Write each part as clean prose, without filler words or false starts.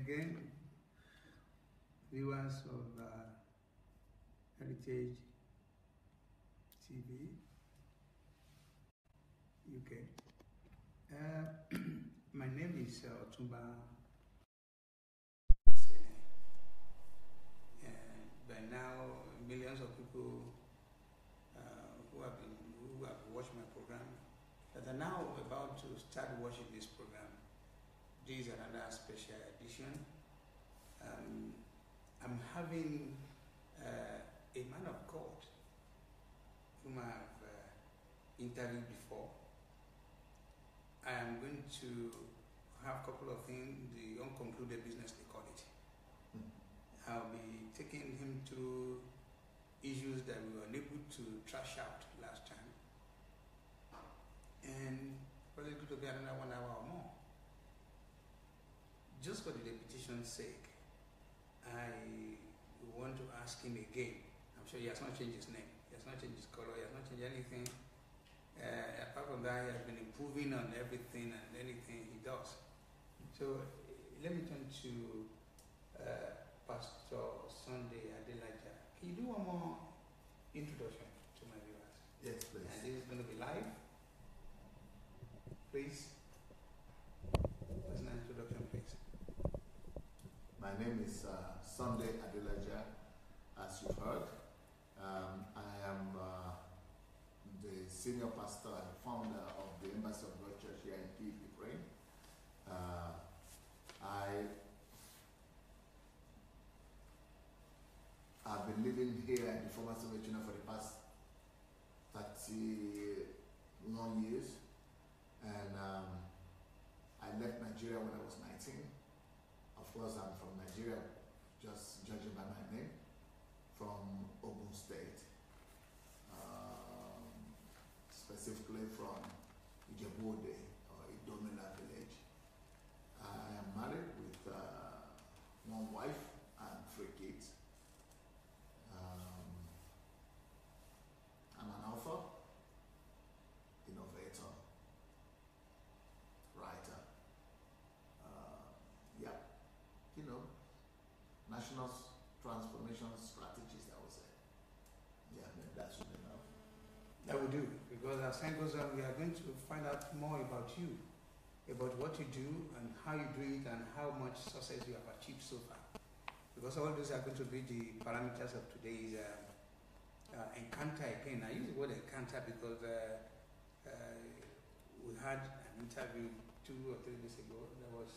again, viewers of Heritage TV UK. My name is Otunba Osenie. By now, millions of people who have watched my program that are now about to start watching this program. This is another special edition. I'm having a man of God whom I have interviewed before. I am going to have a couple of things, the unconcluded business they call it. I'll be taking him to issues that we were unable to trash out last time. And probably going to be another 1 hour or more. Just for the repetition's sake, I want to ask him again. I'm sure he has not changed his name, he has not changed his color, he has not changed anything. Apart from that, he has been improving on everything and anything he does. So let me turn to Pastor Sunday Adelaja. Can you do one more introduction to my viewers? Yes, please. And this is going to be live. Please. Personal introduction, please. My name is Sunday Adelaja, as you've heard. I am the senior pastor and founder of the Embassy of God Church here in Kyiv, Ukraine. I've been living here in the former Soviet Union for the past 31 years. And I left Nigeria when I was 19. Of course, I'm from Nigeria, just judging by my name, from Ogun State, specifically from Ijebu-Ode or Idomina village. I am married with one wife and 3 kids. I'm an author, innovator, writer, national transformation strategist, I would say. Yeah, maybe that should be enough. That will do, because as time goes on, we are going to find out more about you, about what you do and how you do it and how much success you have achieved so far. Because all those are going to be the parameters of today's encounter again. I use the word encounter because we had an interview 2 or 3 days ago that was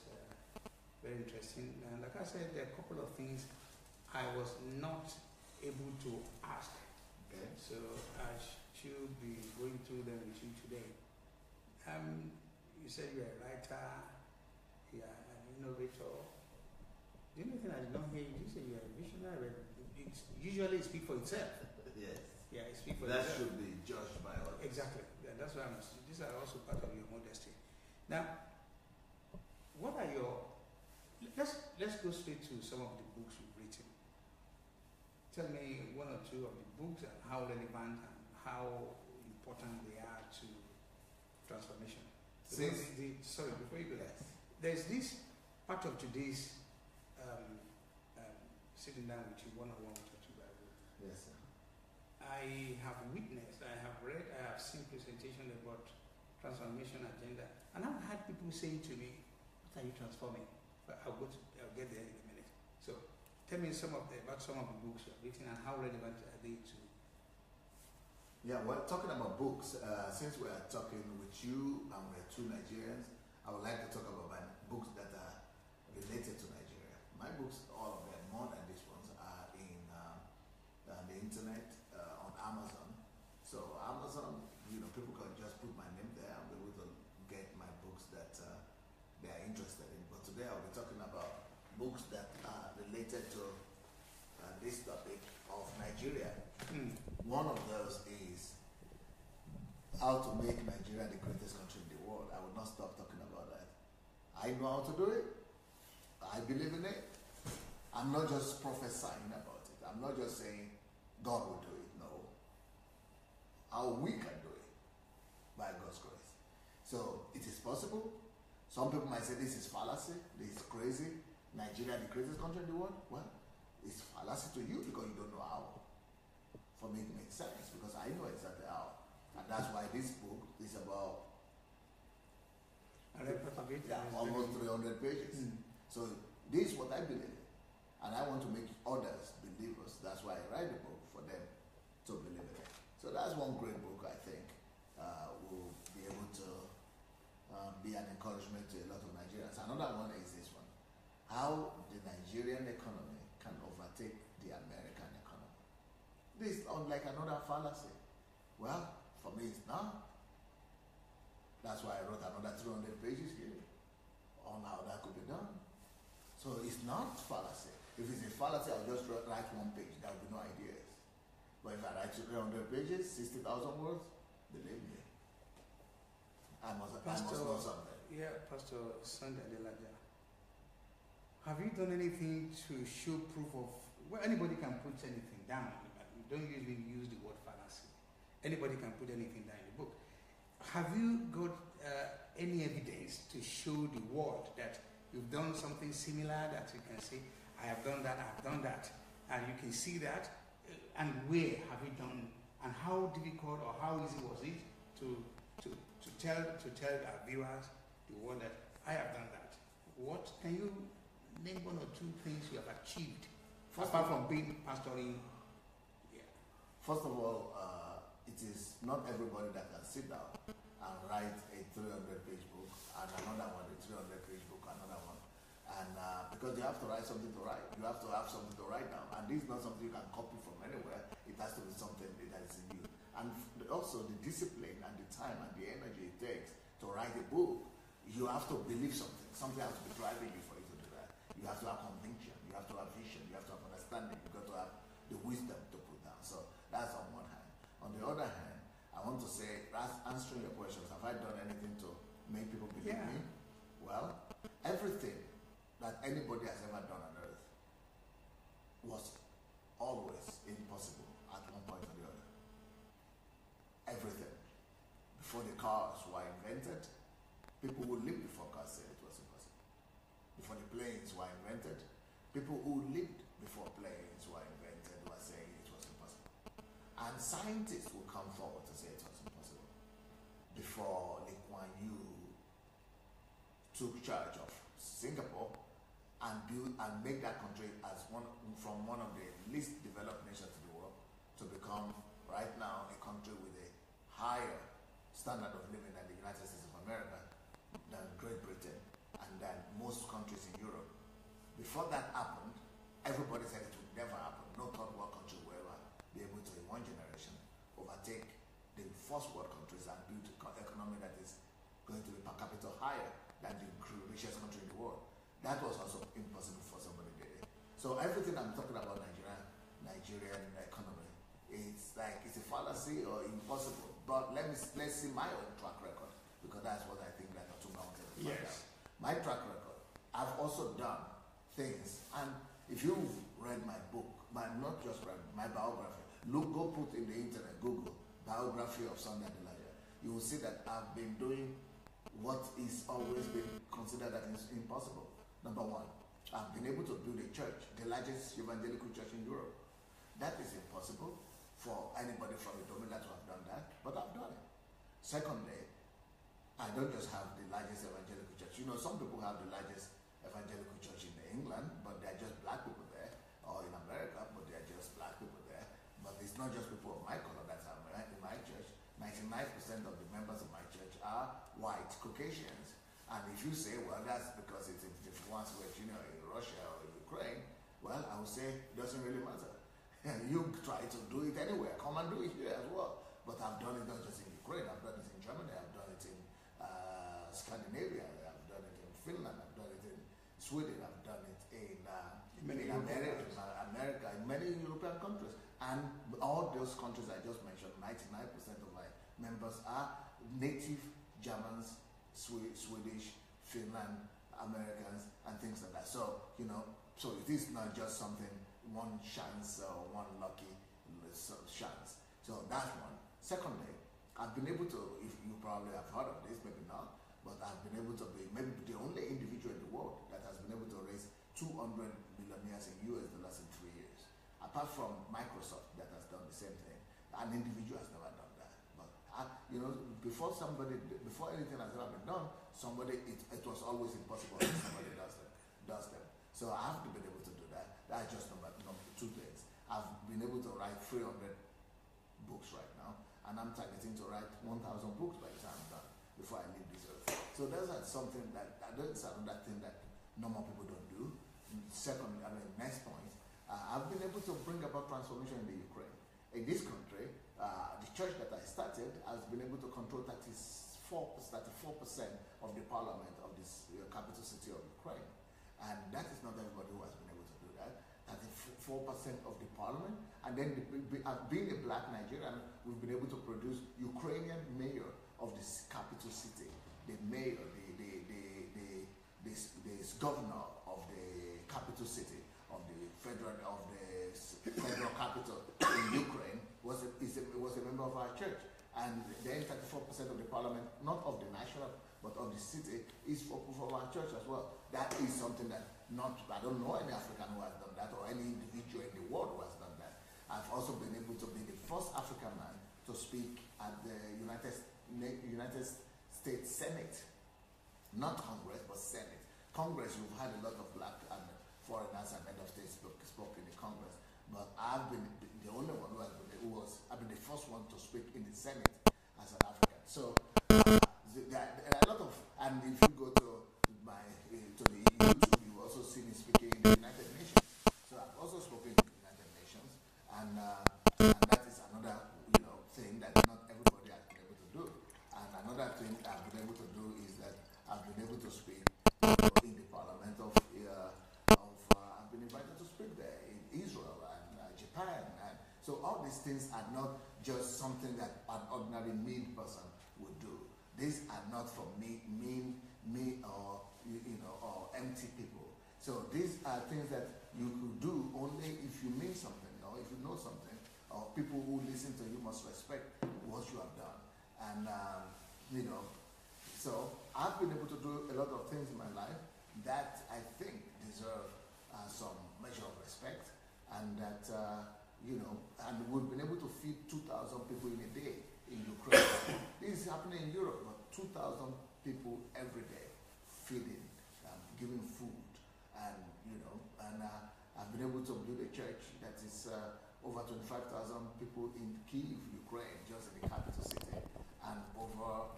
very interesting. And like I said, there are a couple of things I was not able to ask. Okay. So I should be going through them with you today. You said you're a writer, you're an innovator. The only thing I did not hear you say you're a visionary. Usually it speaks for itself. Yes. Yeah, it speaks for that itself. That should be judged by others. Exactly. Yeah, that's why these are also part of your modesty. Now, what are your... Let's go straight to some of the books you've written. Tell me 1 or 2 of the books and how relevant and how important they are to transformation. Sorry, before you go there, there's this part of today's sitting down with you one-on-one with your Bible. Yes, sir. I have witnessed, I have read, I have seen presentation about transformation agenda, and I've had people saying to me, "What are you transforming?" But I'll get there in a minute. So tell me about some of the books you have written and how relevant are they to? Yeah, well, talking about books, since we are talking with you and we're 2 Nigerians, I would like to talk about my books that are related to Nigeria. My books, all of them, more than these ones, are in the internet, on Amazon. So Amazon, people can just put my name there and be able to get my books that they are interested in. But today I'll be talking about books that are related to this topic of Nigeria. One of those is How to Make Nigeria the Greatest Country in the World. I will not stop talking about that. I know how to do it. I believe in it. I'm not just prophesying about it. I'm not just saying God will do it. No. How we can do it by God's grace. So it is possible. Some people might say this is fallacy, this is crazy. Nigeria the greatest country in the world? Well, it's fallacy to you because you don't know how. For me, it makes sense because I know exactly how. And that's why this book is about almost 300 pages. So this is what I believe in. And I want to make others believers. That's why I write the book, for them to believe in it. So that's one great book, I think, will be able to be an encouragement to a lot of Nigerians. Another one is this one. How the Nigerian economy can overtake the American economy. This is unlike another fallacy. Well, for me it's not. That's why I wrote another 300 pages here on how that could be done. So it's not fallacy. If it's a fallacy, I'll just write one page. There will be no ideas. But if I write 300 pages, 60,000 words, believe me, I must know something. Yeah, Pastor Sunday Adelaja. Have you done anything to show proof of, well, anybody can put anything down. You don't usually use the word fallacy. Anybody can put anything down in the book. Have you got any evidence to show the world that you've done something similar, that you can say, I have done that, and you can see that, and where have you done, and how difficult or how easy was it to tell our viewers, the world, that I have done that? What can you name one or two things you have achieved apart from being pastoring? Yeah. First of all, it is not everybody that can sit down and write a 300-page book, and another one, a 300-page book, another one. And because you have to write something to write. You have to have something to write down. And this is not something you can copy from anywhere. It has to be something that is in you. And also the discipline and the time and the energy it takes to write a book, you have to believe something. Something has to be driving you for you to do that. You have to have conviction. You have to have vision. You have to have understanding. You've got to have the wisdom to put down. So that's on one hand. On the other hand, I want to say, answering your questions, have I done anything to make people believe me? Well, everything that anybody has ever done on earth was always impossible at one point or the other. Everything. Before the cars were invented, people who lived before cars said it was impossible. Before the planes were invented, people who lived before planes were invented were saying it was impossible. And scientists will come forward to say it was impossible. Before Lee Kuan Yew took charge of Singapore and build and make that country as from one of the least developed nations in the world to become right now a country with a higher standard of living than the United States of America, than Great Britain, and than most countries in Europe. Before that happened, everybody said it would never happen. No third world country will ever be able to, in one generation, overtake the first world countries and build an economy that is going to be per capita higher than the richest country in the world. That was also impossible for somebody to do. So everything I'm talking about Nigerian economy, it's like it's a fallacy or impossible. But let's see my own track record, because that's what I think that Otunba wanted to find out. My track record, I've also done things, and if you've read my book, not just read my biography, go put in the internet, Google biography of Sunday Adelaja, you will see that I've been doing what is always been considered that is impossible. Number one, I've been able to build a church, the largest evangelical church in Europe. That is impossible for anybody from the domain to have done that, but I've done it. Secondly, I don't just have the largest evangelical church. You know, some people have the largest evangelical church in England, but they're just black people there, or in America, but they're just black people there. But it's not just people of my color that are in my church. 99% of the members of my church are white Caucasians. And if you say, well, that's because it's the ones who are, you know, in Russia or Ukraine, well, I would say it doesn't really matter. You try to do it anywhere. Come and do it here as well. But I've done it not just in Ukraine. I've done it in Germany. I've done it in Scandinavia. I've done it in Finland. I've done it in Sweden. I've done it in America, in many European countries. And all those countries I just mentioned, 99% of my members are native Germans, Swedish, Finland, Americans, and things like that. So, you know, so it is not just something, one chance or one lucky chance. So that's one. Secondly, I've been able to, if you probably have heard of this, maybe not, but I've been able to be maybe the only individual in the world that has been able to raise 200 millionaires in US dollars in 3 years. Apart from Microsoft that has done the same thing, an individual has never done that. But before anything has ever been done, it was always impossible that somebody does them. So I have to be able to do that. That's just number two things. I've been able to write 300 books right now, and I'm targeting to write 1,000 books by the time I'm done before I leave this earth. So that's something that's another thing that normal people don't do. Second, next point, I've been able to bring about transformation in the Ukraine. In this country, the church that I started has been able to control 34% of the parliament of this capital city of Ukraine. And that is not everybody who has been able to do that. 34% of the parliament. And then being a black Nigerian, we've been able to produce Ukrainian mayor of this capital city. The mayor, the governor of the capital city, of the federal capital in Ukraine was a member of our church. And then 34% of the parliament, not of the national, but of the city, is for our church as well. That is something that I don't know any African who has done that, or any individual in the world who has done that. I've also been able to be the first African man to speak at the United States Senate. Not Congress, but Senate. Congress, we've had a lot of black and foreigners and head of states spoke in the Congress, but I've been the only one I've been the first one to speak in the Senate as an African. So there are a lot of, and if you go to the YouTube, you will also see me speaking in the United Nations. So I've also spoken in the United Nations, and that is another thing that not everybody has been able to do. And another thing I've been able to do is that I've been able to speak in the parliament I've been invited to speak there in Israel and Japan, and so all these things are not just something that an ordinary mean person would do. These are not for mean or or empty people. So these are things that you could do only if you mean something, or if you know something, or people who listen to you must respect what you have done. And so I've been able to do a lot of things in my life that I think deserve some measure of respect, and that and we've been able to feed 2,000 people in a day in Ukraine. This is happening in Europe, but 2,000 people every day feeding, giving food, and I've been able to build a church that is over 25,000 people in Kyiv, Ukraine, just in the capital city, and over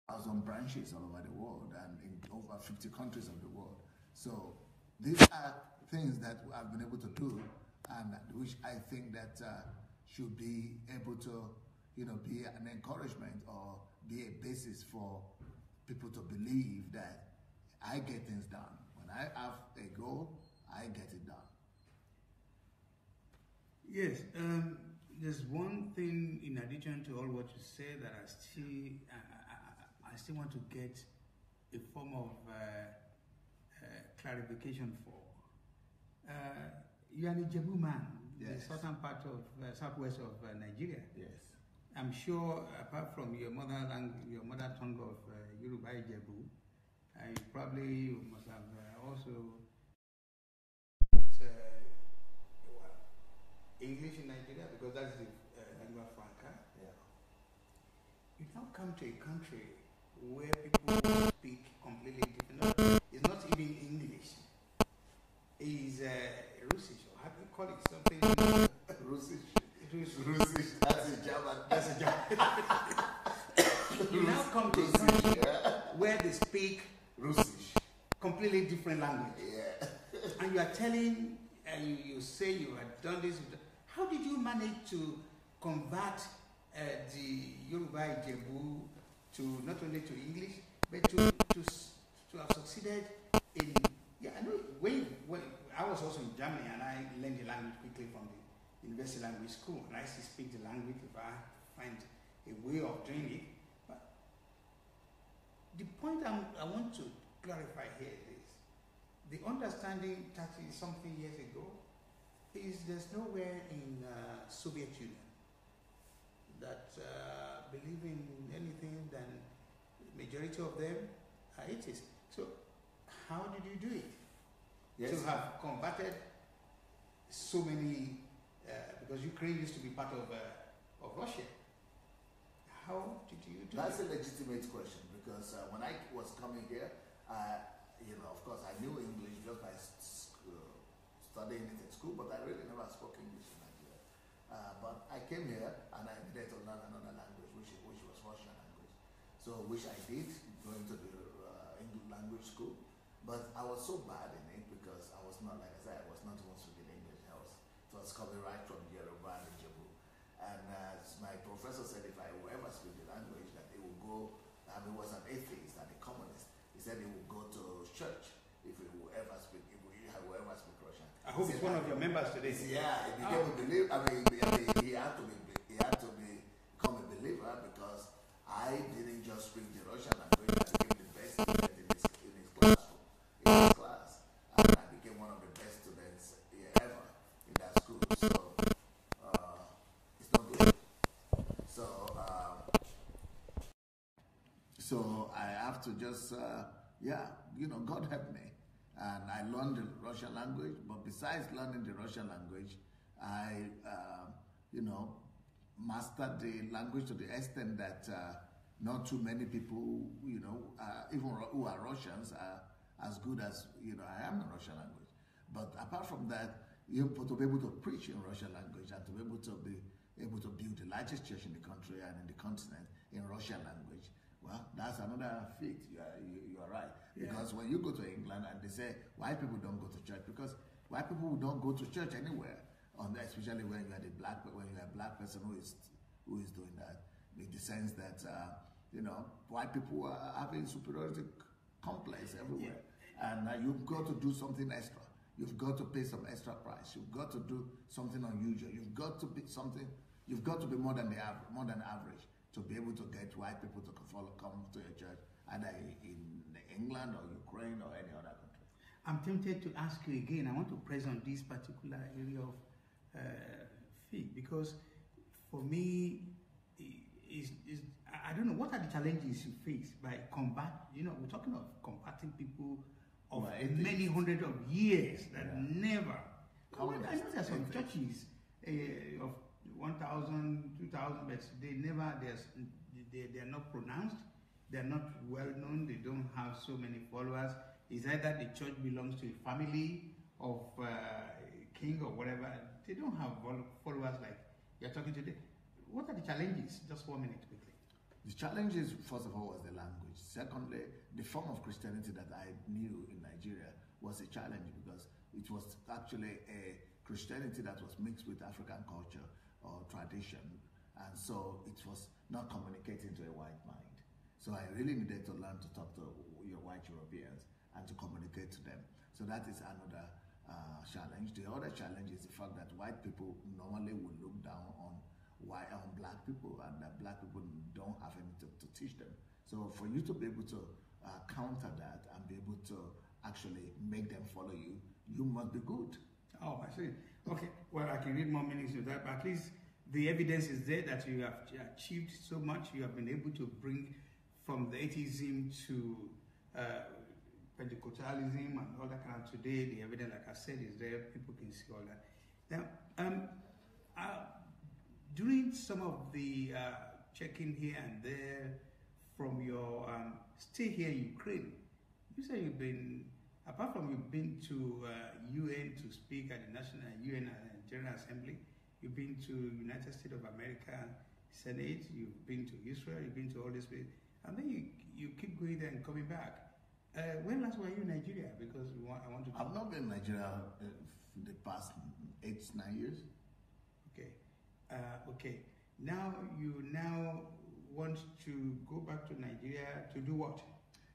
1,000 branches all over the world, and in over 50 countries of the world. So these are things that I've been able to do, and which I think that should be able to, be an encouragement or be a basis for people to believe that I get things done. When I have a goal, I get it done. Yes, there's one thing in addition to all what you say that I still want to get a form of clarification for. You are an Ijebu man, yes. The southern part of southwest of Nigeria. Yes. I'm sure, apart from your mother tongue of Yoruba Ijebu, you probably must have also English in Nigeria, because that's the lingua franca. Yeah. You now come to a country where people speak completely different. It's not even English. It's Russisch, or how do you call it? Something Russisch. Russisch. That's a German. That's a German. You now come to a country where they speak Russisch, completely different language. Yeah. And you are telling, you say you have done this. How did you manage to convert the Yoruba Ijebu to not only to English, but to have succeeded in? Yeah, I know. When I was also in Germany, and I learned the language quickly from the University Language School, and I still speak the language if I find a way of doing it. But the point I want to clarify here is the understanding 30-something years ago is there's nowhere in Soviet Union that believe in anything than the majority of them are atheists. So how did you do it? Yes. To have combated so many, because Ukraine used to be part of Russia. How did you do That's it? a legitimate question because when I was coming here, of course, I knew English just by studying it at school, but I really never spoke English in Nigeria. But I came here and I needed to learn another language, which was Russian language. So, which I did, going to the English language school. But I was so bad in it because I was not, like I said, I was not even speaking English. It was coming right from Yoruba and Jebu. And my professor said if I will ever speak the language, that it will go, he was an atheist and a communist. He said he would go to church if he will ever speak, Russian. I hope it's one of your members today. Yeah, he became a believer. He had to become a believer because I didn't just speak the Russian language. I became the best student in his class, and I became one of the best students ever in that school. So it's not good. So I have to just God help me. And I learned the Russian language, but besides learning the Russian language, I, mastered the language to the extent that not too many people, even who are Russians, are as good as, I am in Russian language. But apart from that, to be able to preach in Russian language and to be able to build the largest church in the country and in the continent in Russian language, well, that's another feat. You are right. Yeah. Because when you go to England and they say white people don't go to church, because white people don't go to church anywhere, especially when you are a black person who is doing that, in the sense that white people are having superiority complex everywhere, and you've got to do something extra. You've got to pay some extra price. You've got to do something unusual. You've got to be something. You've got to be more than average to be able to get white people to come to your church, either in England or Ukraine or any other country. I'm tempted to ask you again. I want to press on this particular area of faith, because for me, I don't know, what are the challenges you face by we're talking of combating people of many hundreds of years that never. I know there are some churches of 1,000, 2,000, but they're not pronounced, they're not well known, they don't have so many followers. It's either the church belongs to a family of king or whatever. They don't have followers like you're talking today. What are the challenges? Just 1 minute quickly. The challenges, first of all, was the language. Secondly, the form of Christianity that I knew in Nigeria was a challenge because it was actually a Christianity that was mixed with African culture or tradition, and so it was not communicating to a white mind. So I really needed to learn to talk to your white Europeans and to communicate to them. So that is another challenge. The other challenge is the fact that white people normally would look down on black people, and that black people don't have anything to teach them. So for you to be able to counter that and be able to actually make them follow you, you must be good. Oh, I see. Okay, well, I can read more meanings to that, but at least the evidence is there that you have achieved so much. You have been able to bring from the atheism to Pentecostalism and all that kind of today. The evidence, like I said, is there. People can see all that. Now, during some of the checking here and there from your stay here in Ukraine, you say you've been, apart from you've been to UN to speak at the UN General Assembly, you've been to United States of America Senate, you've been to Israel, you've been to all this place, and then you keep going there and coming back. When last were you in Nigeria? Because I want to. I've not been in Nigeria the past 8-9 years. Okay. Okay. Now you want to go back to Nigeria to do what?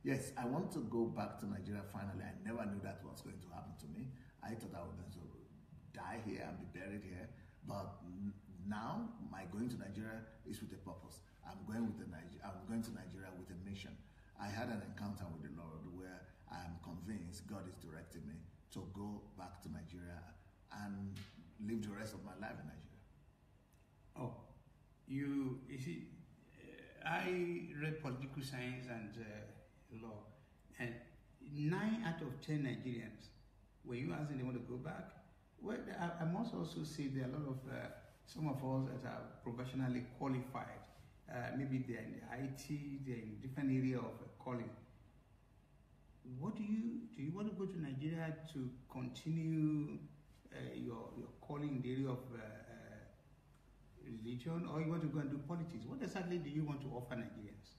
Yes, I want to go back to Nigeria finally. I never knew that was going to happen to me. I thought I was going to die here and be buried here. But now my going to Nigeria is with a purpose. I'm going to Nigeria with a mission. I had an encounter with the Lord where I am convinced God is directing me to go back to Nigeria and live the rest of my life in Nigeria. Oh, you see, I read political science and law, and 9 out of 10 Nigerians, when you ask them they want to go back, well, I must also say there are a lot of some of us that are professionally qualified. Maybe they're in the IT, they're in different area of calling. What do you want to go to Nigeria to continue your calling in the area of religion, or you want to go and do politics? What exactly do you want to offer Nigerians?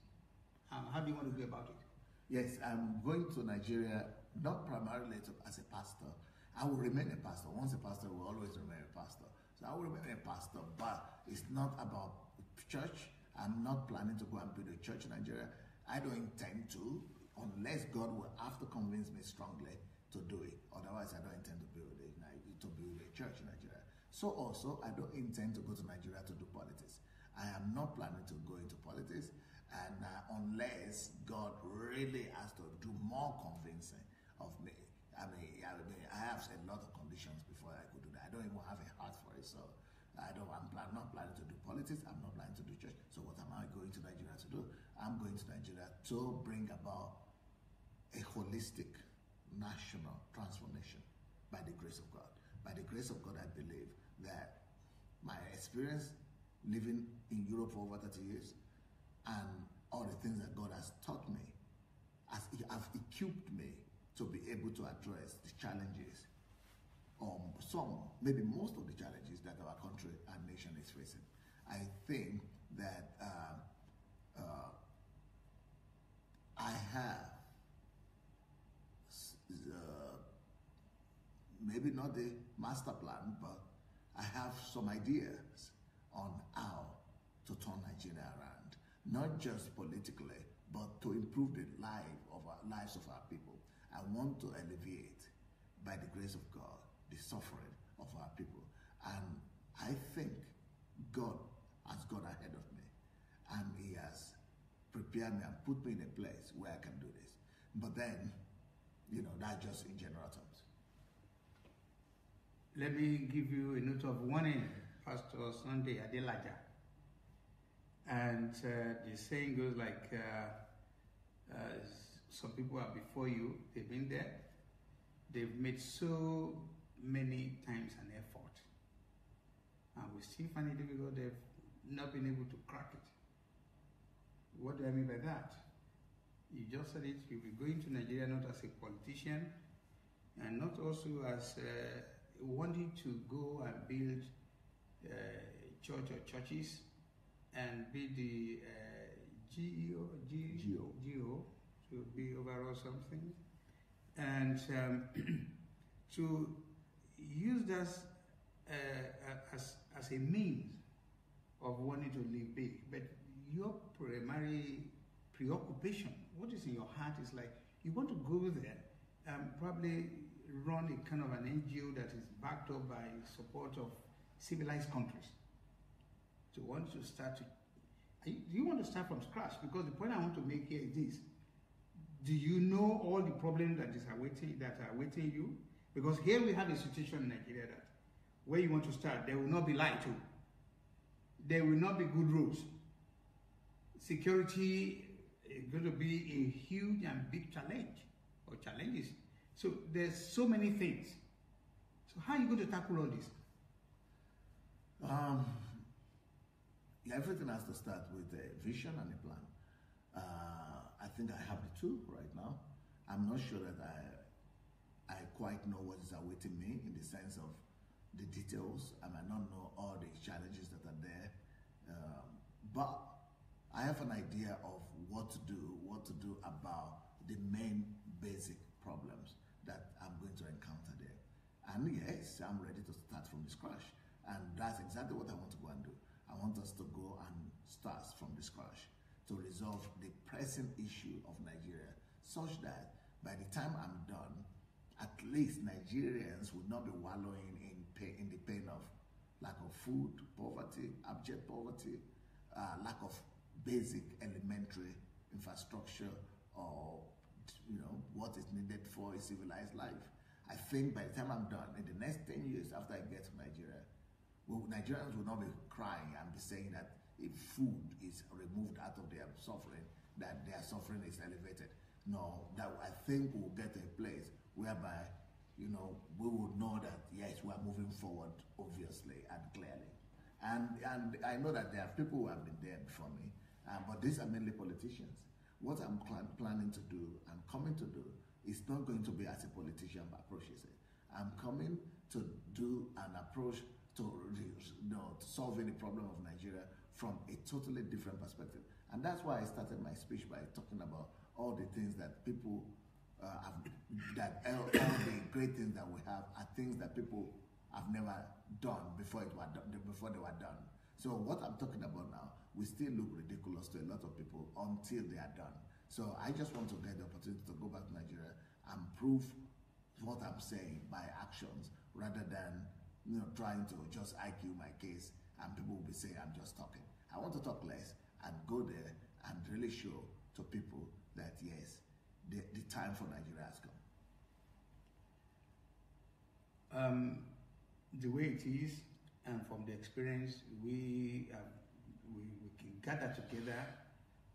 How do you want to go about it? Yes, I'm going to Nigeria not primarily as a pastor. I will remain a pastor. Once a pastor, will always remain a pastor. So I will remain a pastor, but it's not about church. I'm not planning to go and build a church in Nigeria. I don't intend to, unless God will have to convince me strongly to do it. Otherwise, I don't intend to build a church in Nigeria. So also, I don't intend to go to Nigeria to do politics. I am not planning to go into politics, and unless God really has to do more convincing of me. I have a lot of conditions before I could do that. I don't even have a heart for it, so I'm not planning to do politics. I'm not planning to do church. So what am I going to Nigeria to do? I'm going to Nigeria to bring about a holistic national transformation by the grace of God. By the grace of God, I believe that my experience living in Europe for over 30 years and all the things that God has taught me, has equipped me to be able to address the challenges, some, maybe most of the challenges that our country and nation is facing. I think that I have maybe not the master plan, but I have some ideas on how to turn Nigeria around, not just politically, but to improve the lives of our people. I want to alleviate, by the grace of God, the suffering of our people. And I think God has gone ahead of me, and He has prepared me and put me in a place where I can do this. But then, that's just in general terms. Let me give you a note of warning, Pastor Sunday Adelaja. And the saying goes like, some people are before you, they've been there, they've made so many times an effort, and we still find it difficult. They've not been able to crack it. What do I mean by that? You just said it, you'll be going to Nigeria not as a politician, and not also as wanting to go and build church or churches and be the GO to be overall something, and to use that as a means of wanting to live big. But your primary preoccupation, what is in your heart, is like you want to go there and probably run a kind of an NGO that is backed up by support of civilized countries. To want to start do you want to start from scratch? Because the point I want to make here is this: do you know all the problems that are awaiting you? Because here we have a situation in Nigeria that where you want to start, there will not be light too. There will not be good roads. Security is going to be a huge and big challenge, or challenges. So there's so many things. So how are you going to tackle all this? Everything has to start with a vision and a plan. I think I have the two right now. I'm not sure that I quite know what is awaiting me in the sense of the details. I might not know all the challenges that are there, but I have an idea of what to do about the main basic problems that I'm going to encounter there. And yes, I'm ready to start from the scratch. And that's exactly what I want to go and do. I want us to go and start from the scratch to resolve the pressing issue of Nigeria, such that by the time I'm done, at least Nigerians will not be wallowing in the pain of lack of food, poverty, abject poverty, lack of basic elementary infrastructure, or what is needed for a civilized life. I think by the time I'm done, in the next 10 years after I get to Nigeria, Nigerians will not be crying and be saying that if food is removed out of their suffering, that their suffering is elevated. No, that I think we'll get to a place whereby, we will know that yes, we are moving forward, obviously and clearly. And I know that there are people who have been there before me, but these are mainly politicians. What I'm planning to do, I'm coming to do, is not going to be as a politician approaches it. I'm coming to do an approach to solve any problem of Nigeria from a totally different perspective. And that's why I started my speech by talking about all the things that people all the great things that we have are things that people have never done before they were done. So what I'm talking about now, we still look ridiculous to a lot of people until they are done. So I just want to get the opportunity to go back to Nigeria and prove what I'm saying by actions, rather than trying to just IQ my case and people will be saying I'm just talking. I want to talk less and go there and really show to people that yes, the time for Nigeria has come. The way it is, and from the experience, we can gather together,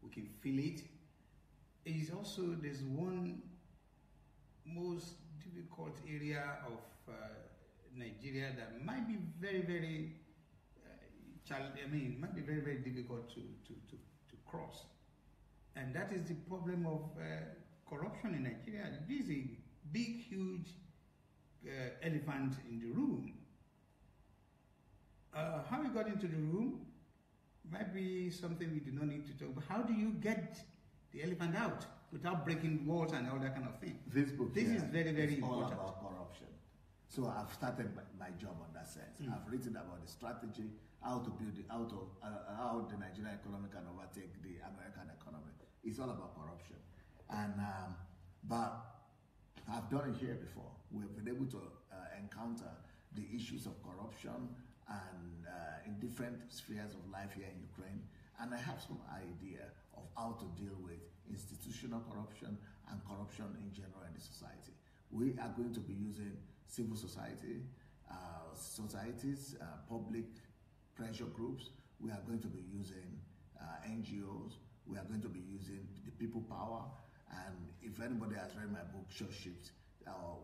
we can feel it. It is also, there's one most difficult area of Nigeria that might be very, very might be very, very difficult to cross. And that is the problem of corruption in Nigeria. This is a big, huge elephant in the room. How we got into the room might be something we do not need to talk about. How do you get the elephant out without breaking walls and all that kind of thing? This is very, very important. All about corruption. So I've started my job on that sense. I've written about the strategy, how to build how the Nigerian economy can overtake the American economy. It's all about corruption. And but I've done it here before. We've been able to encounter the issues of corruption and in different spheres of life here in Ukraine. And I have some idea of how to deal with institutional corruption and corruption in general in the society. We are going to be using civil society, societies, public pressure groups. We are going to be using NGOs. We are going to be using the people power. And if anybody has read my book, Short Shift,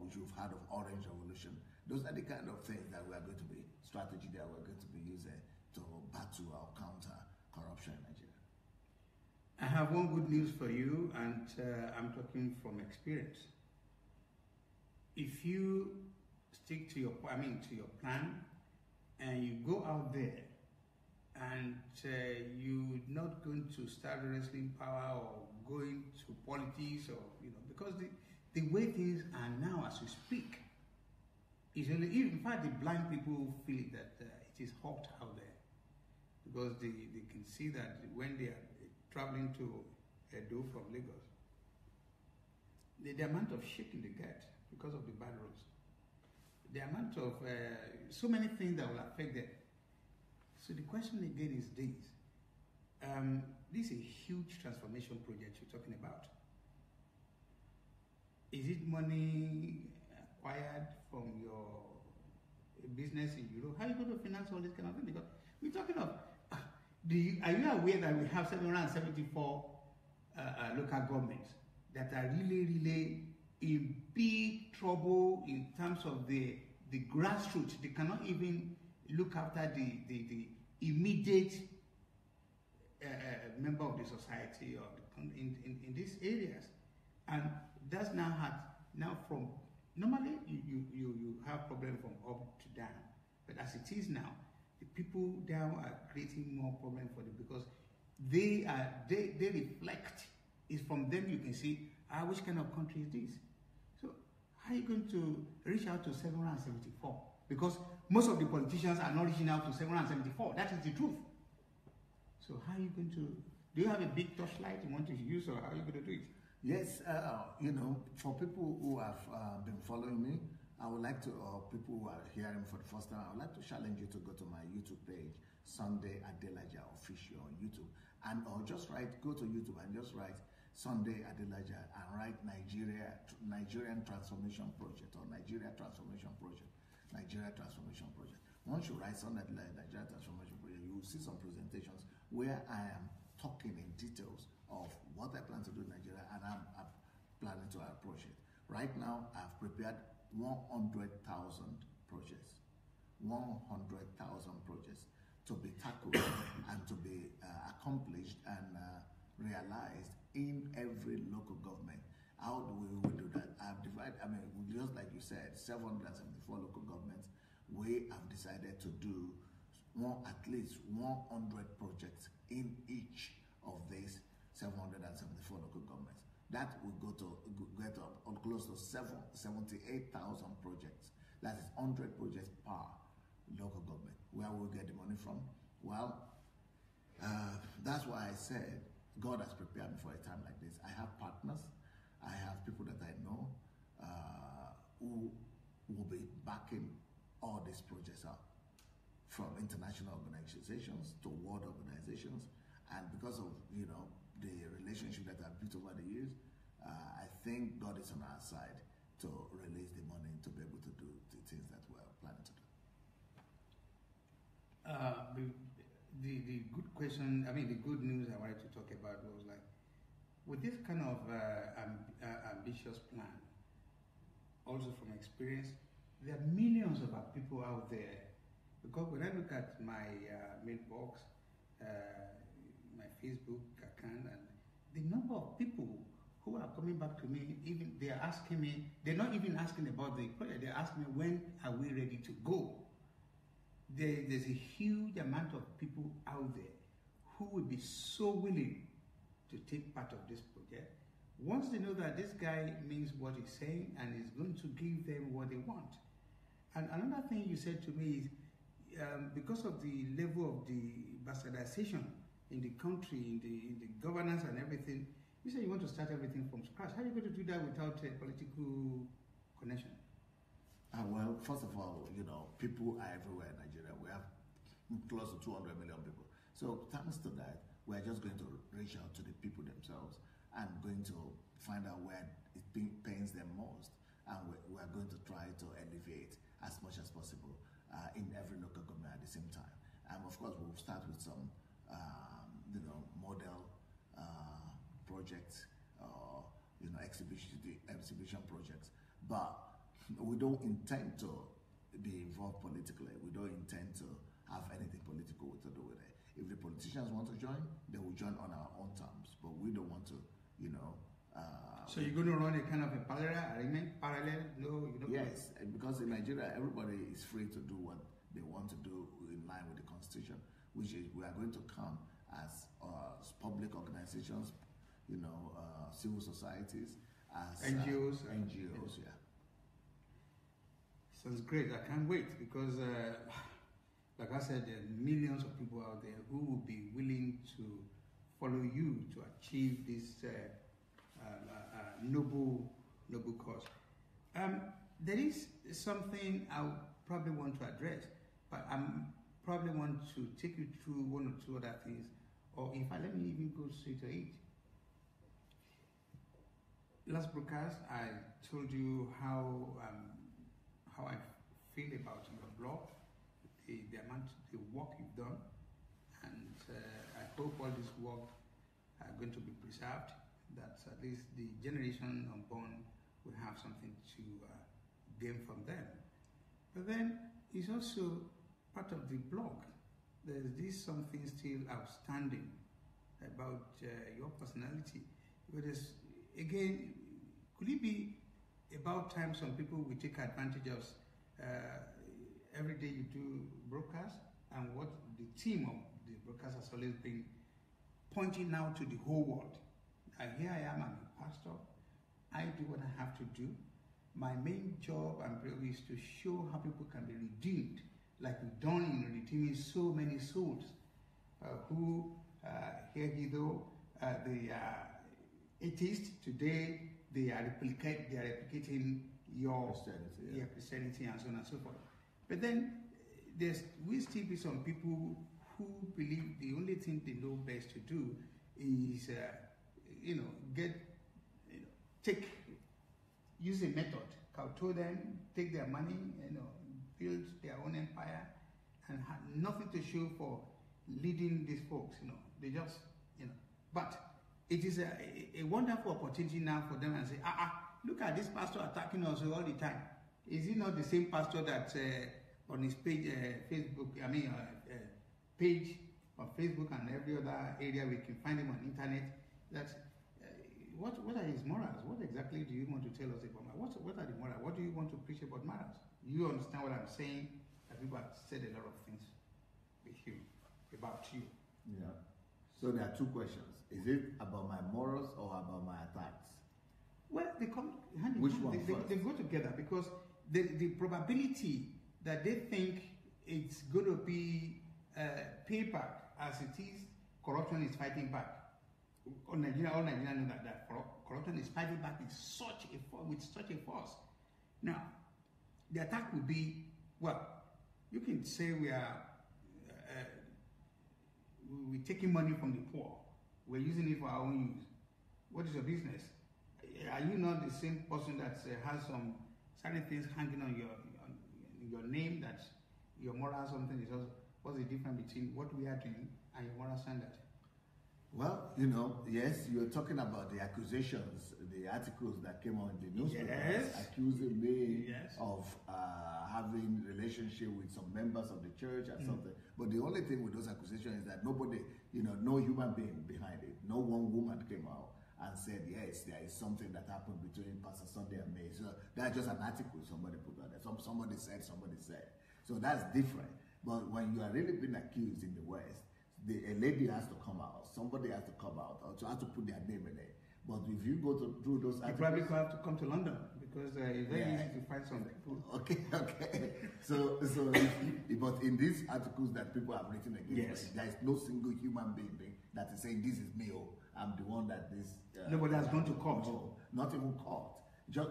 which you've heard of Orange Revolution, those are the kind of things that we are going to be, strategy that we're going to be using to battle or counter corruption in Nigeria. I have one good news for you, and I'm talking from experience. If you stick to your plan, and you go out there, and you're not going to start wrestling power or going to politics, or because the way things are now as we speak, is only, in fact, the blind people feel that it is hot out there, because they can see that when they are traveling to Edo from Lagos, the amount of shaking they get because of the bad roads, the amount of so many things that will affect them. So the question again is this: this is a huge transformation project you're talking about. Is it money acquired from your business in Europe? How are you going to finance all this kind of thing? Because we're talking of, are you aware that we have 774 local governments that are really in big trouble in terms of the grassroots? They cannot even look after the immediate member of the society or in these areas, and that's now from normally you have problem from up to down, but as it is now, the people down are creating more problem for them, because they reflect. It's from them you can see which kind of country is this. So how are you going to reach out to 774? Because most of the politicians are not reaching out to 774. That is the truth. So how are you going to? Do you have a big torchlight you want to use, or how are you going to do it? Yes, for people who have been following me, I would like to, or people who are hearing for the first time, I would like to challenge you to go to my YouTube page, Sunday Adelaja Official on YouTube, and or just go to YouTube and just write Sunday Adelaja and write Nigerian Transformation Project or Nigeria Transformation Project. Nigeria Transformation Project. Once you write Sunday Adelaja Nigeria Transformation Project, you will see some presentations where I am talking in details of what I plan to do in Nigeria, and planning to approach it. Right now, I've prepared 100,000 projects. 100,000 projects to be tackled and to be accomplished and realized in every local government. How do we do that? I've divided, just like you said, 774 local governments. We have decided to do at least 100 projects in each of these 774 local governments. That will get up close to 78,000 projects. That is 100 projects per local government. Where will we get the money from? Well, that's why I said God has prepared me for a time like this. I have partners. I have people that I know who will be backing all these projects up, from international organizations to world organizations. And because of the relationship that I've built over the years, I think God is on our side to release the money to be able to do the things that we're planning to do. The good question, the good news I wanted to talk about was like, with this kind of ambitious plan, also from experience, there are millions of our people out there. Because when I look at my mailbox, my Facebook account, and the number of people who are coming back to me, even they are asking me, they're not even asking about the project, they're asking me, when are we ready to go? There's a huge amount of people out there who will be so willing to take part of this project once they know that this guy means what he's saying and is going to give them what they want. And another thing you said to me is, because of the level of the bastardization in the country, in the governance and everything, you said you want to start everything from scratch. How are you going to do that without a political connection? Well, first of all, people are everywhere in Nigeria. We have close to 200 million people. So thanks to that, we're just going to reach out to the people themselves and going to find out where it pains them most. And we're going to try to alleviate as much as possible in every local government at the same time. And of course, we'll start with some, model projects or, exhibition projects. But we don't intend to be involved politically. We don't intend to have anything political to do with it. If the politicians want to join, they will join on our own terms. But we don't want to, So you're going to run a kind of a parallel? No, you don't. Yes, because in Nigeria, everybody is free to do what they want to do in line with the Constitution, which is we are going to come as public organizations, civil societies, as NGOs. NGOs, yeah. Sounds great. I can't wait because, like I said, there are millions of people out there who will be willing to follow you to achieve this noble cause. There is something I probably want to address, but I probably want to take you through one or two other things, or in fact, let me even go straight to it. Last broadcast, I told you how I feel about your blog, the work you've done, and I hope all this work are going to be preserved, that at least the generation unborn will have something to gain from them. But then it's also part of the blog. There's this something still outstanding about your personality. Because again, could it be about time some people will take advantage of every day you do broadcast, and what the team of the broadcast has always been pointing out to the whole world. Here I am, I'm a pastor. I do what I have to do. My main job and priority is to show how people can be redeemed, like we've done in redeeming so many souls who, they are atheists. Today they are replicating your Christianity and so on and so forth. But then will still be some people who believe the only thing they know best to do is, use a method, kowtow them, take their money, build their own empire, and have nothing to show for leading these folks. They just, But it is a wonderful opportunity now for them and say, look at this pastor attacking us all the time. Is he not the same pastor that on his page, page on Facebook and every other area we can find him on internet? What are his morals? What exactly do you want to tell us about morals? What are the morals? What do you want to preach about morals? You understand what I'm saying? That people have said a lot of things with you, about you. Yeah. So there are two questions. Is it about my morals or about my attacks? Well, they come hand in Which hand. one They go together because the probability that they think it's going to be payback as it is, corruption is fighting back. All Nigeria know that corruption is fighting back with such a force. Now, the attack will be, well, you can say we're taking money from the poor. We're using it for our own use. What is your business? Are you not the same person that has some certain things hanging on your name, that your moral something is also? What's the difference between what we are doing and your moral standard? Well, yes, you're talking about the accusations, the articles that came on the newspaper, yes, accusing me yes, of having relationship with some members of the church or something. But the only thing with those accusations is that nobody, no human being behind it. No one woman came out and said, yes, there is something that happened between Pastor Sunday and me. So that's just an article somebody put out there. Somebody said. So that's different. But when you are really being accused in the West, a lady has to come out, somebody has to come out, or has to put their name in it. But if you go through those articles, you probably have to come to London because it's very easy to find some people. Okay. So but in these articles that people have written against, there is no single human being that is saying this is me. I'm the one that this. Nobody has gone to court. No, not even court. Just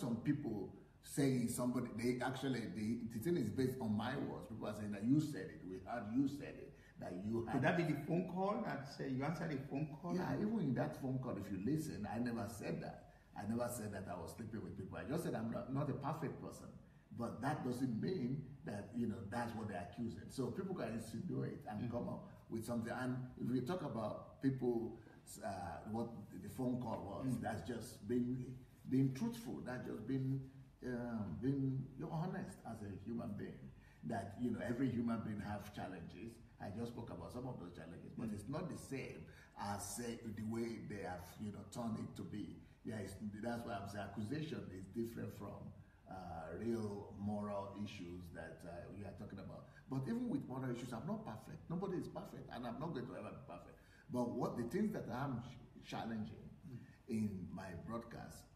some people saying somebody. The thing is based on my words. People are saying that you said it. We heard you said it. That you had. Could that be the phone call that you answered a phone call? Yeah, even in that phone call, if you listen, I never said that. I never said that I was sleeping with people. I just said I'm not a perfect person. But that doesn't mean that, that's what they're accusing. So people can insinuate and come up with something. And if we talk about people, what the phone call was, that's just being truthful. That's just being honest as a human being. That, every human being have challenges. I just spoke about some of those challenges, but it's not the same as the way they have, turned it to be. Yeah, that's why I'm saying accusation is different from real moral issues that we are talking about. But even with moral issues, I'm not perfect. Nobody is perfect, and I'm not going to ever be perfect. But what the things that I'm challenging in my broadcast,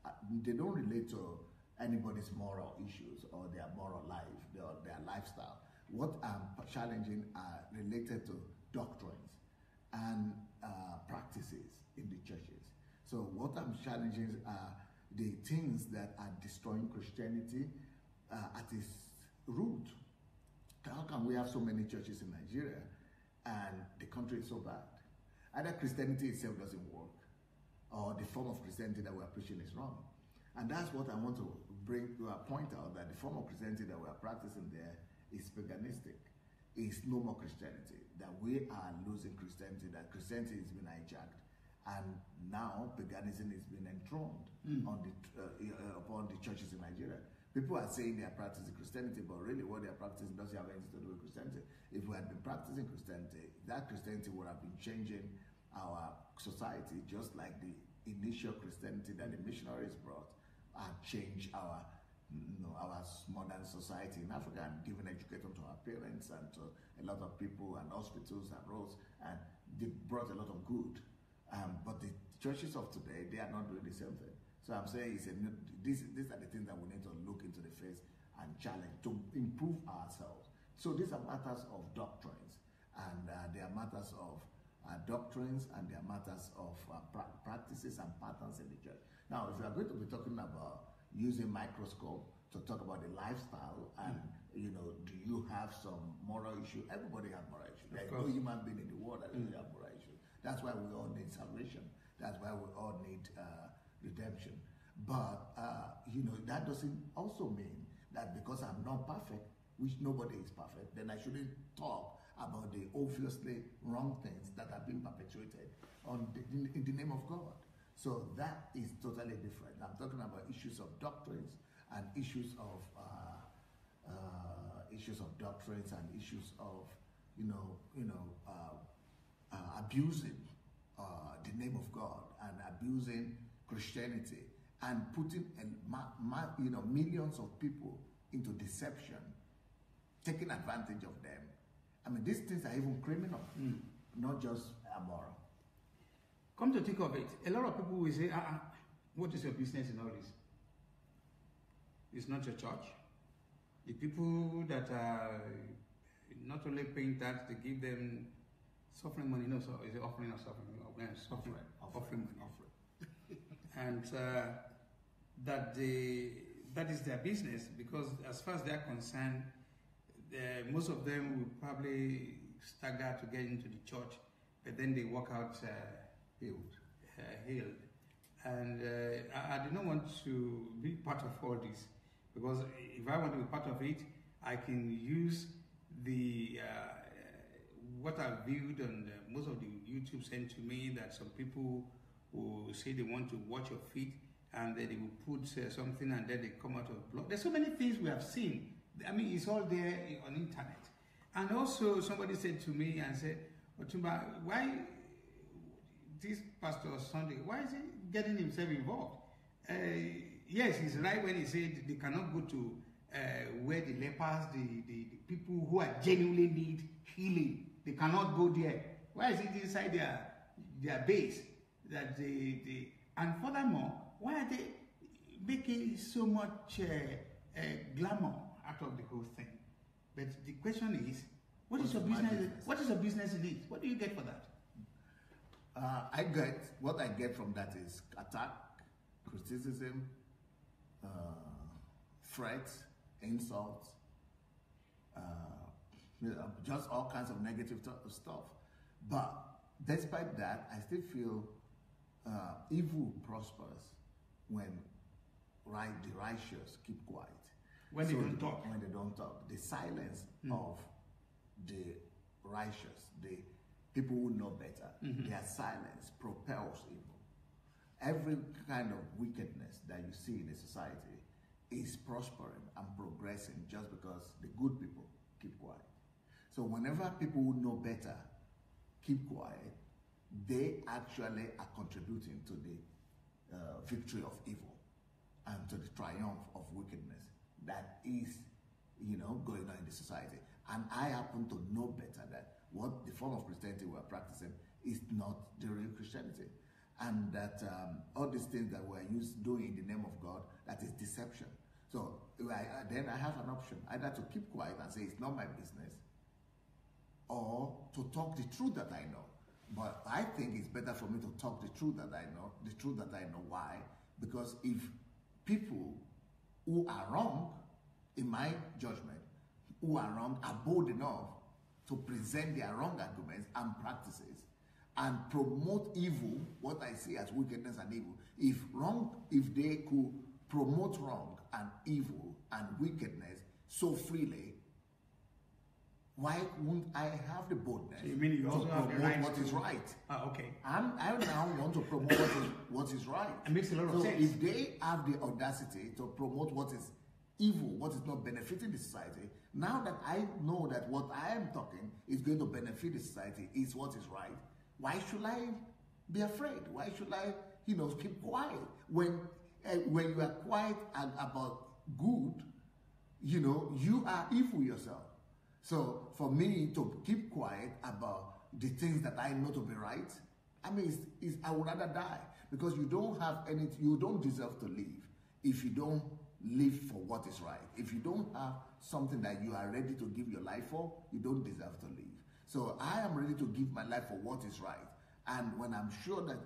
they don't relate to anybody's moral issues or their moral life, or their lifestyle. What I'm challenging are related to doctrines and practices in the churches. So what I'm challenging are the things that are destroying Christianity at its root. How can we have so many churches in Nigeria and the country is so bad? Either Christianity itself doesn't work, or the form of Christianity that we're preaching is wrong. And that's what I want to point out, that the form of Christianity that we're practicing there is paganistic. It's no more Christianity, that we are losing Christianity, that Christianity has been hijacked, and now paganism is being enthroned upon the churches in Nigeria. People are saying they are practicing Christianity, but really what they are practicing doesn't have anything to do with Christianity. If we had been practicing Christianity, that Christianity would have been changing our society, just like the initial Christianity that the missionaries brought and changed our modern society in Africa, and giving education to our parents and to a lot of people, and hospitals and roads, and they brought a lot of good. But the churches of today, they are not doing the same thing. So I'm saying these are the things that we need to look into the face and challenge to improve ourselves. So these are matters of doctrines, and they are matters of doctrines, and they are matters of practices and patterns in the church. Now, if we are going to be talking about using microscope to talk about the lifestyle, and do you have some moral issue? Everybody has moral issues. There is no human being in the world that doesn't have moral issues. That's why we all need salvation. That's why we all need redemption. But that doesn't also mean that because I'm not perfect, which nobody is perfect, then I shouldn't talk about the obviously wrong things that are being perpetuated in the name of God. So that is totally different. I'm talking about issues of doctrines and issues of doctrines and issues of abusing the name of God and abusing Christianity and putting millions of people into deception, taking advantage of them. I mean, these things are even criminal, not just immoral. Come to think of it, a lot of people will say, what is your business in all this? It's not your church. The people that are not only paying tax, they give them suffering money. No, so is it offering or suffering? Offering money. And that is their business, because as far as they're concerned, most of them will probably stagger to get into the church, but then they walk out healed. And I do not want to be part of all this, because if I want to be part of it, I can use the what I've viewed on most of the YouTube sent to me, that some people will say they want to watch your feet, and then they will put something and then they come out of blood. There's so many things we have seen. I mean, it's all there on internet. And also somebody said to me and said, Otunba, why this Pastor Sunday, why is he getting himself involved? Yes, he's right when he said they cannot go to where the lepers, the people who are genuinely need healing, they cannot go there. Why is it inside their base that and furthermore, why are they making so much glamour out of the whole thing? But the question is, what is your business? What is your business in it? What do you get for that? What I get from that is attack, criticism, threats, insults, just all kinds of negative stuff. But despite that, I still feel evil prospers when the righteous keep quiet. When they don't talk. When they don't talk. The silence of the righteous, the people who know better, their silence propels evil. Every kind of wickedness that you see in a society is prospering and progressing just because the good people keep quiet. So whenever people who know better keep quiet, they actually are contributing to the victory of evil and to the triumph of wickedness that is, going on in the society. And I happen to know better that what the form of Christianity we're practicing is not the real Christianity. And that all these things that we're doing in the name of God, that is deception. So then I have an option, either to keep quiet and say it's not my business, or to talk the truth that I know. But I think it's better for me to talk the truth that I know. The truth that I know. Why? Because if people who are wrong, in my judgment, who are wrong are bold enough to present their wrong arguments and practices and promote evil, what I see as wickedness and evil, if they could promote wrong and evil and wickedness so freely, why wouldn't I have the boldness you mean you to also have promote the right what is right? Okay. I now want to promote what is right. It makes a lot of so sense. If they have the audacity to promote what is evil, what is not benefiting the society, now that I know that what I am talking is going to benefit the society, is what is right, why should I be afraid? Why should I, keep quiet? When you are quiet about good, you are evil yourself. So for me to keep quiet about the things that I know to be right, I mean, I would rather die, because you don't deserve to live if you don't live for what is right. If you don't have something that you are ready to give your life for, you don't deserve to live. So I am ready to give my life for what is right. And when I'm sure that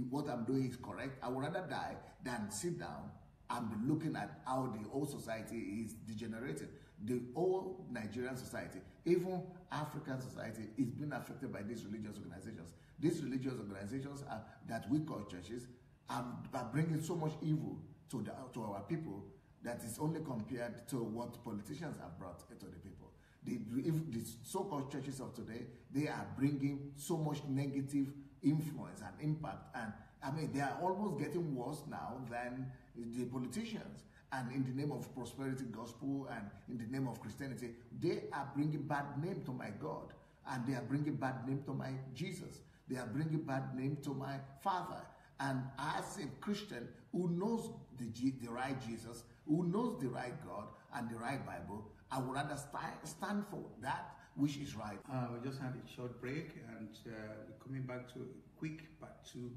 what I'm doing is correct, I would rather die than sit down and be looking at how the whole society is degenerating. The whole Nigerian society, even African society, is being affected by these religious organizations. These religious organizations that we call churches are bringing so much evil to our people that is only compared to what politicians have brought to the people. If the so-called churches of today, they are bringing so much negative influence and impact, and I mean, they are almost getting worse now than the politicians. And in the name of prosperity gospel and in the name of Christianity, they are bringing bad name to my God, and they are bringing bad name to my Jesus. They are bringing bad name to my Father. And as a Christian who knows the right Jesus, who knows the right God and the right Bible, I would rather stand for that which is right. We just had a short break, and we're coming back to a quick part 2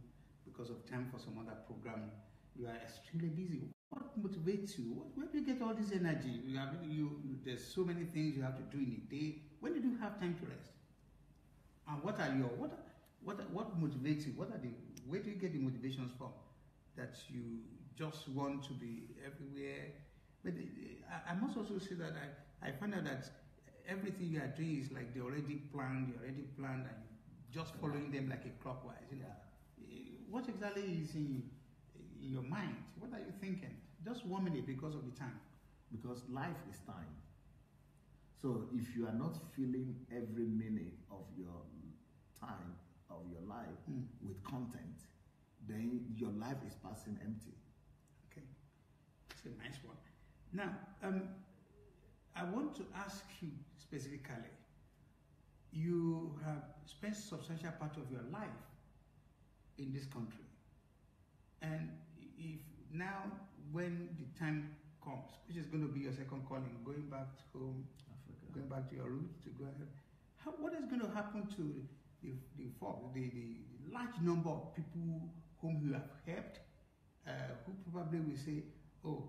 because of time for some other program. You are extremely busy. What motivates you? Where do you get all this energy? There's so many things you have to do in a day. When do you have time to rest? And what motivates you? Where do you get the motivations from? That you just want to be everywhere. But I must also say that I find out that everything you are doing is like you're already planned, and you're just following them like a clockwise. You know? What exactly is in your mind? What are you thinking? Just 1 minute because of the time. Because life is time. So if you are not filling every minute of your time, of your life with content, then your life is passing empty. Okay, it's a nice one. Now, I want to ask you specifically, you have spent a substantial part of your life in this country. And if now, when the time comes, which is going to be your second calling, going back home, Africa, going back to your roots, to go ahead, what is going to happen to the large number of people whom you have helped, who probably will say, oh,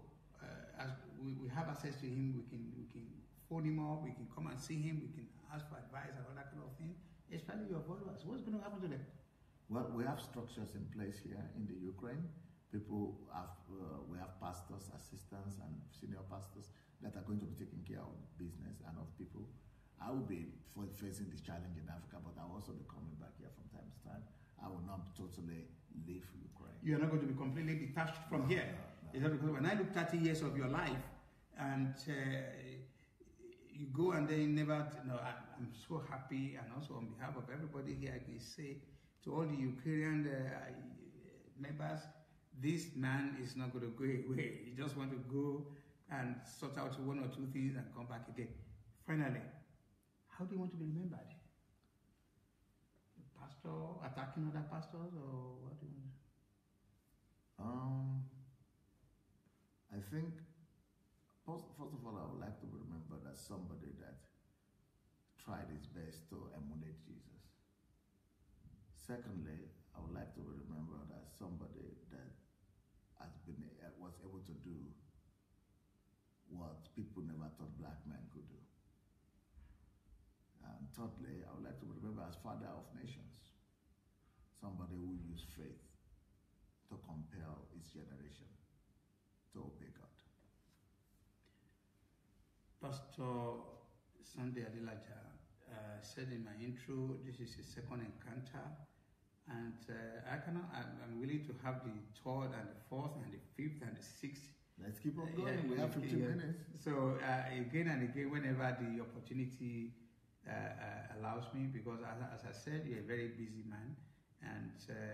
as we have access to him, we can phone him up, we can come and see him, we can ask for advice and all that kind of thing, especially your followers. What's going to happen to them? Well, we have structures in place here in the Ukraine. People have, we have pastors, assistants, and senior pastors that are going to be taking care of business and of people. I will be facing this challenge in Africa, but I will also be coming back here from time to time. I will not totally leave Ukraine. You are not going to be completely detached from here. No. Is that because when I look 30 years of your life, and you go and then never, I'm so happy, and also on behalf of everybody here, I can say to all the Ukrainian members, this man is not going to go away. He just want to go and sort out 1 or 2 things and come back again. Finally, how do you want to be remembered? A pastor attacking other pastors, or what do you want? I think, first of all, I would like to be remembered as somebody that tried his best to emulate Jesus. Secondly, I would like to be remembered as somebody that was able to do what people never thought black men could do. And thirdly, I would like to be remembered as father of nations, somebody who used faith to compel his generation to obey God. Pastor Sunday Adelaja said in my intro, this is his second encounter, and I'm willing to have the 3rd and the 4th and the 5th and the 6th. Let's keep on going. We have 15 minutes. So again and again, whenever the opportunity allows me, because as I said, you're a very busy man, and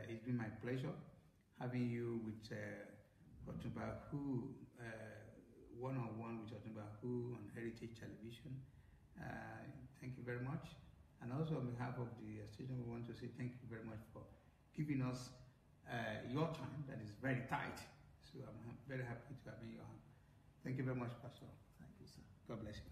it's been my pleasure having you with Otunba Hashim one-on-one with Otunba Hashim on Heritage Television. Thank you very much. And also on behalf of the station, we want to say thank you very much for giving us your time that is very tight. So I'm very happy to have in your hand. Thank you very much, Pastor. Thank you, sir. God bless you.